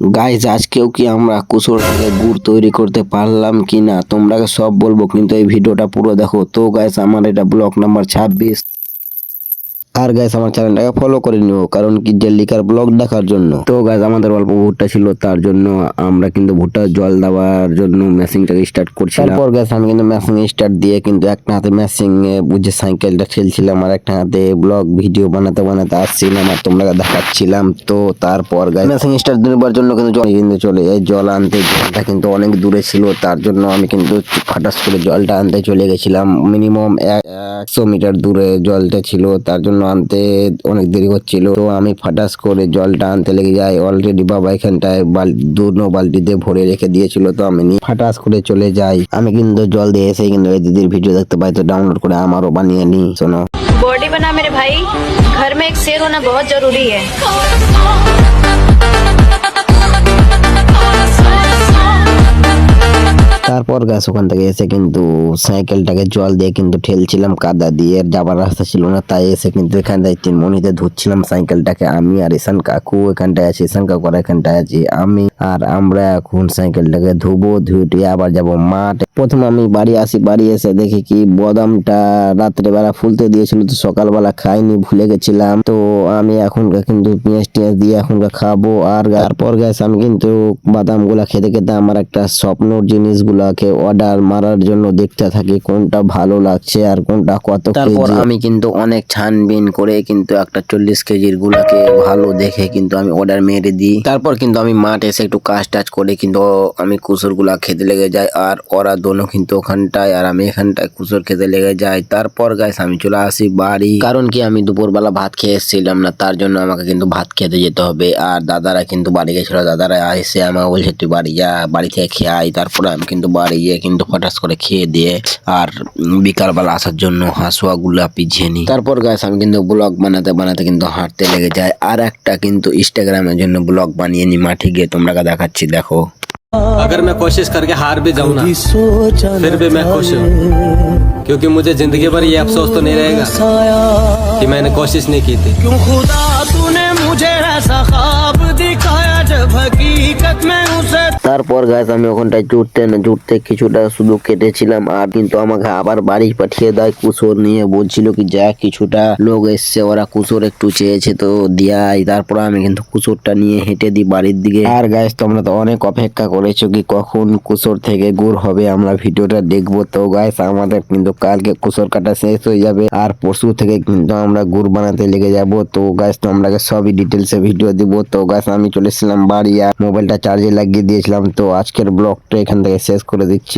Guys আজকেও কি আমরা কুসুর থেকে গুড় তৈরি করতে পারলাম কিনা তোমরাকে সব বলবো, কিন্তু এই ভিডিওটা পুরো দেখো। তো গাইজ আমার এটা ব্লগ নাম্বার 26। আর গাইস আমার চ্যানেলটাকে ফলো করে নিও, কারণ কি যে লিকার ব্লগ দেখার জন্য। তো গাইস আমাদের অল্প ভুট্টা ছিল, তার জন্য আমরা কিন্তু ভুট্টা জল দেওয়ার জন্য মেশিনটাকে স্টার্ট করছিলাম। তারপর গাইস আমি কিন্তু মেশিন স্টার্ট দিয়ে কিন্তু একটা হাতে মেশিন বুঝে সাইকেলটা ঠেলছিলাম, আর একটা হাতে ব্লগ ভিডিও বানাতে বানাতে আসছিলাম আর তোমরা দেখাচ্ছিলাম। তো তারপর গাইস মেশিন স্টার্ট দেওয়ার জন্য কিন্তু চলে এই জল আনতে। জলটা কিন্তু অনেক দূরে ছিল, তার জন্য আমি কিন্তু ফাটাস করে জলটা আনতে চলে গেছিলাম। মিনিমাম 100 মিটার দূরে জলটা ছিল, তার জন্য আনতে অনেক দেরি হচ্ছিল। তো আমি ফাটাস করে জলটা আনতে লেগে যাই। অলরেডি বাবা এখানটায় দুনো বালতিতে ভরে রেখে দিয়েছিল, তো আমি ফাটাস করে চলে যাই। আমি কিন্তু জল দিয়ে এসে কিন্তু এই দিদির ভিডিও দেখতে পাই, তো ডাউনলোড করে আমারও বানিয়ে নি। শোনো, बॉडी बना मेरे भाई, घर में एक शेर होना बहुत जरूरी है। তারপর গাছ ওখান থেকে এসে কিন্তু সাইকেলটাকে জল দিয়ে কিন্তু ঠেলছিলাম, কাদা দিয়ে যাবার রাস্তা ছিল না, তাই এসে কিন্তু এখানটায় তিনমণিতে ধুচ্ছিলাম সাইকেলটাকে। আমি আর ঈশান কাকু এখানটায় আছি, ঈশান কাকু এখানটায় আছি আমি, আর আমরা এখন সাইকেলটাকে ধুবো। ধুয়ে আবার যাব মাঠ। প্রথম আমি বাড়ি আসি, বাড়ি এসে দেখি কি বাদামটা রাত্রেবেলা ফুলতে দিয়েছিল, তো সকালবেলা খাইনি, ভুলে গেছিলাম। তো আমি এখনকার কিন্তু পেঁয়াজ টিয়াজ দিয়ে এখনকার খাবো। আর তারপর গ্যাস আমি কিন্তু বাদাম গুলা খেতে খেতে আমার একটা স্বপ্নর জিনিসগুলাকে অর্ডার মারার জন্য দেখতে থাকি, কোনটা ভালো লাগছে আর কোনটা কত। তারপর আমি কিন্তু অনেক ছানবিন করে কিন্তু একটা 40 কেজির গুলাকে ভালো দেখে কিন্তু আমি অর্ডার মেরে দিই। তারপর কিন্তু আমি মাঠে এসে একটু কাজ টাজ করে কিন্তু আমি কুসুর গুলা খেতে লেগে যাই, আর ওরা দোনো কিন্তু ওখানটায় আর আমি এখানটায় কুসুর খেতে লেগে যাই। তারপর গাইস আমি চলে আসি বাড়ি, কারণ কি আমি দুপুরবেলা ভাত খেয়ে এসেছিলাম না, তার জন্য আমাকে কিন্তু ভাত খেতে যেতে হবে। আর দাদারা কিন্তু বাড়ি গেছিল, দাদারা এসে আমাকে বলছে তুই বাড়ি যা, বাড়ি থেকে খেয়ে আয়। তারপরে আমি কিন্তু বাড়ি গিয়ে কিন্তু ফটাস করে খেয়ে দিয়ে আর বিকালবেলা আসার জন্য হাঁসুয়া গুলা পিছিয়ে নি। তারপর গাইস আমি কিন্তু ব্লগ বানাতে বানাতে কিন্তু হাঁটতে লেগে যায়, আর একটা কিন্তু ইনস্টাগ্রামের জন্য ব্লগ বানিয়ে নি মাঠে গিয়ে, তোমরা দেখাচ্ছি দেখো। अगर मैं कोशिश करके हार भी जाऊं ना, फिर भी मैं खुश हूँ, क्योंकि मुझे जिंदगी भर ये अफसोस तो नहीं रहेगा कि मैंने कोशिश नहीं की थी। क्यों खुदा तूने मुझे ऐसा ख्वाब दिखाया जब हकीकत में उसे। তারপর গাছ আমি ওখানটায় জুটতে কিছুটা শুধু কেটেছিলাম, আর কিন্তু আমাকে আবার বাড়ি পাঠিয়ে দেয় কুসোর নিয়ে। বলছিল কি যা কিছুটা লোক এসছে, ওরা কুসোর একটু চেয়েছে তো দিয়াই। তারপর আমি কিন্তু কুসোরটা নিয়ে হেঁটে দিই বাড়ির দিকে। আর গাছ তোমরা তো অনেক অপেক্ষা করেছো কি কখন কুসোর থেকে গুড় হবে, আমরা ভিডিওটা দেখবো। তো গাছ আমাদের কিন্তু কালকে কুসোর কাটা শেষ হয়ে যাবে, আর পরশু থেকে কিন্তু আমরা গুড় বানাতে লেগে যাব। তো গাছ তোমরাকে সবই ডিটেলসে ভিডিও দিব। তো গাছ আমি চলে এসেছিলাম বাড়ি, আর মোবাইলটা চার্জে লাগিয়ে দিয়েছিলাম। তো আজকের ব্লগটা এখান থেকে শেষ করে দিচ্ছি।